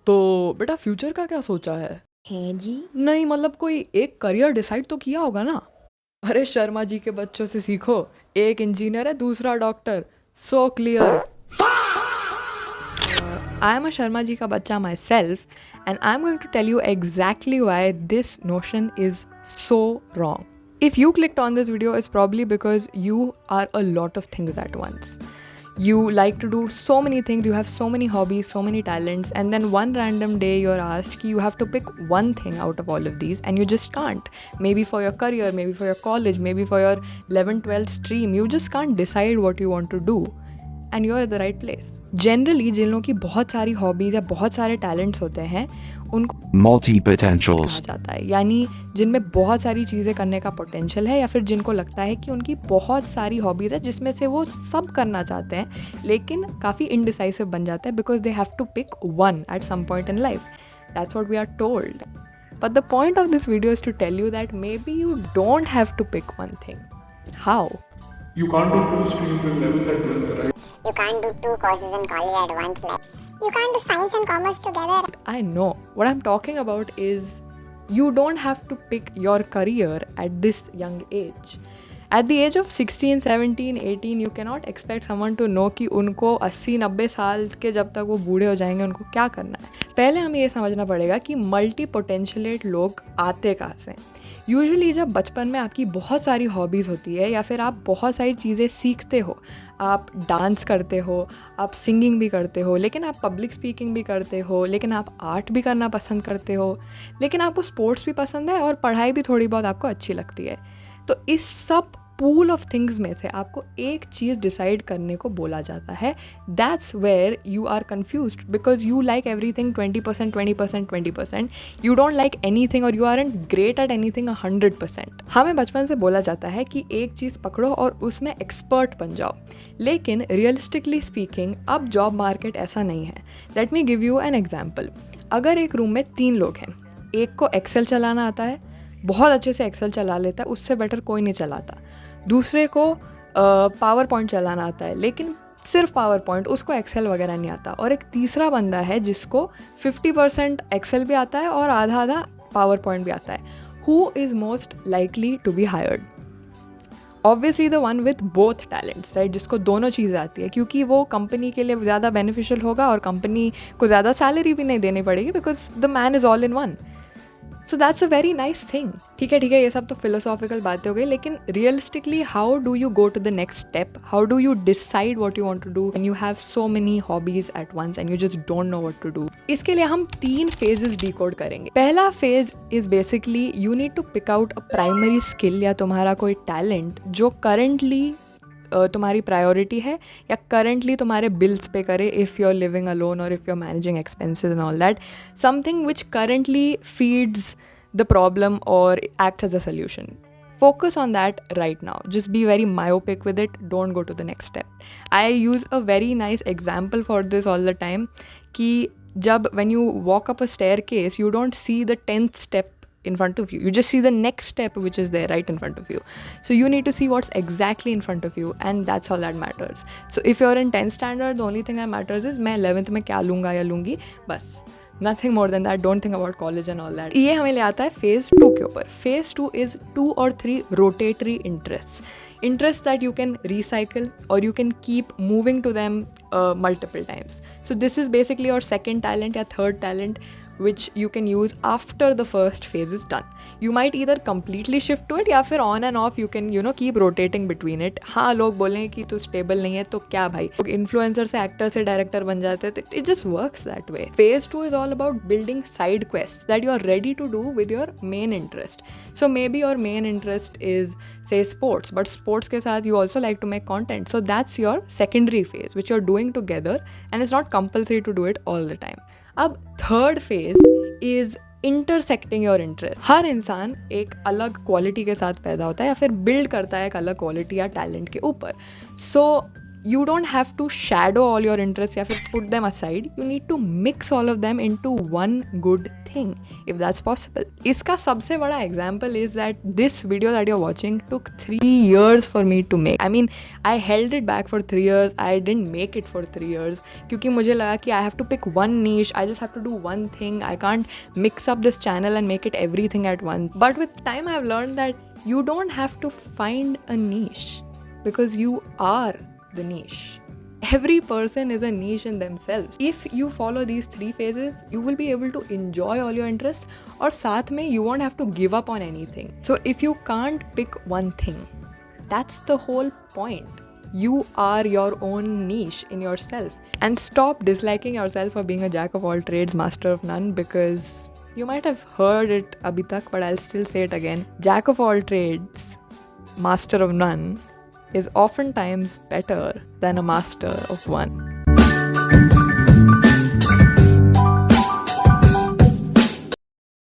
तो बेटा फ्यूचर का क्या सोचा है जी। नहीं मतलब कोई एक करियर डिसाइड तो किया होगा ना। अरे शर्मा जी के बच्चों से सीखो, एक इंजीनियर है दूसरा doctor, so clear. I am a Sharma ji का बच्चा myself and I am going to tell you exactly why this notion is so wrong. If you clicked on this video, it's probably because you are a lot of things at once. You like to do so many things, you have so many hobbies, so many talents, and then one random day you're asked कि you have to pick one thing out of all of these and you just can't. Maybe for your career, maybe for your college, maybe for your 11th 12th stream, you just can't decide what you want to do. And you are at the right place. Generally जिन लोगों की बहुत सारी hobbies या बहुत सारे talents होते हैं उनको multi potentials कहा जाता है, यानी जिनमें बहुत सारी चीज़ें करने का पोटेंशियल है, या फिर जिनको लगता है कि उनकी बहुत सारी हॉबीज़ है जिसमें से वो सब करना चाहते हैं लेकिन काफ़ी इनडिसाइसिव बन जाता है because they have to pick one at some point in life. That's what we are told. But the point of this video is to tell you that maybe you don't have to pick one thing. How? You can't do two streams in 11th and 12th, right? You can't do two courses in college at once. Like, you can't do science and commerce together. I know. What I'm talking about is you don't have to pick your career at this young age. At the age of 16, 17, 18, you cannot expect someone to know कि उनको 80-90 साल के जब तक वो बूढ़े हो जाएंगे उनको क्या करना है. पहले हमें ये समझना पड़ेगा कि मल्टी पोटेंशियलेट लोग आते कहाँ से. यूजुअली जब बचपन में आपकी बहुत सारी हॉबीज़ होती है या फिर आप बहुत सारी चीज़ें सीखते हो, आप डांस करते हो, आप सिंगिंग भी करते हो, लेकिन आप पब्लिक स्पीकिंग भी करते हो, लेकिन आप आर्ट भी करना पसंद करते हो, लेकिन आपको स्पोर्ट्स भी पसंद है और पढ़ाई भी थोड़ी बहुत आपको अच्छी लगती है. तो इस सब पूल ऑफ थिंग्स में से आपको एक चीज़ डिसाइड करने को बोला जाता है. That's where you are confused because you like everything 20%, 20%, 20%. You don't like anything और you are and great at anything 100%. हमें बचपन से बोला जाता है कि एक चीज़ पकड़ो और उसमें एक्सपर्ट बन जाओ, लेकिन रियलिस्टिकली स्पीकिंग अब जॉब मार्केट ऐसा नहीं है. Let me give you an example. अगर एक रूम में 3 लोग हैं, एक को एक्सेल चलाना आता है, बहुत अच्छे से एक्सेल चला लेता है, उससे बेटर कोई नहीं चलाता. दूसरे को पावर पॉइंट चलाना आता है लेकिन सिर्फ पावर पॉइंट, उसको एक्सेल वगैरह नहीं आता. और एक तीसरा बंदा है जिसको 50% एक्सेल भी आता है और आधा आधा पावर पॉइंट भी आता है. Who is most likely to be hired? Obviously the one with both talents, right, जिसको दोनों चीज़ें आती है, क्योंकि वो कंपनी के लिए ज़्यादा बेनिफिशियल होगा और कंपनी को ज़्यादा सैलरी भी नहीं देनी पड़ेगी because the man is all in one. So that's a very nice thing. ठीक है, ये सब तो फिलोसॉफिकल बातें हो गई, लेकिन realistically how do you go to the next step? How do you decide what you want to do and you have so many hobbies at once and you just don't know what to do? इसके लिए हम 3 phases decode करेंगे. पहला phase is basically you need to pick out a primary skill या तुम्हारा कोई talent जो currently तुम्हारी प्रायोरिटी है या करंटली तुम्हारे बिल्स पे करे, if you are living alone और if you are managing expenses and all that. Something which currently feeds the problem or acts as a solution. Focus on that right now. Just be very myopic with it. Don't go to the next step. I use a very nice example for this all the time कि जब when you walk up a staircase, you don't see the 10th step in front of you. You just see the next step which is there right in front of you. So you need to see what's exactly in front of you and that's all that matters. So if you're in 10th standard, the only thing that matters is मैं 11th में क्या लूँगा या लूँगी, बस. Nothing more than that. Don't think about college and all that. ये हमें ले आता है phase 2 के ऊपर. Phase 2 is 2 or 3 rotatory interests. Interests that you can recycle or you can keep moving to them multiple times. So this is basically your second talent या third talent which you can use after the first phase is done. You might either completely shift to it या फिर on and off you can keep rotating between it. हाँ, लोग बोलेंगे कि तू stable नहीं है तो क्या भाई, influencer से actor से director बन जाते हैं. It just works that way. Phase 2 is all about building side quests that you are ready to do with your main interest. So maybe your main interest is say sports, but sports के साथ you also like to make content. So that's your secondary phase which you're doing together and it's not compulsory to do it all the time. अब third phase is intersecting your interest. हर इंसान एक अलग quality के साथ पैदा होता है या फिर बिल्ड करता है एक अलग क्वालिटी या टैलेंट के ऊपर. सो you don't have to shadow all your interests या फिर put them aside. You need to mix all of them into one good thing, if that's possible. इसका सबसे बड़ा example is that this video that you're watching took 3 years for me to make. I mean, I held it back for 3 years. I didn't make it for 3 years क्योंकि मुझे लगा कि I have to pick one niche. I just have to do one thing. I can't mix up this channel and make it everything at once. But with time, I've learned that you don't have to find a niche because you are the niche. Every person is a niche in themselves. If you follow these 3 phases, you will be able to enjoy all your interests, और साथ में you won't have to give up on anything. So if you can't pick one thing, that's the whole point. You are your own niche in yourself. And stop disliking yourself for being a jack of all trades, master of none, because you might have heard it abhi tak, but I'll still say it again. Jack of all trades, master of none is oftentimes better than a master of one.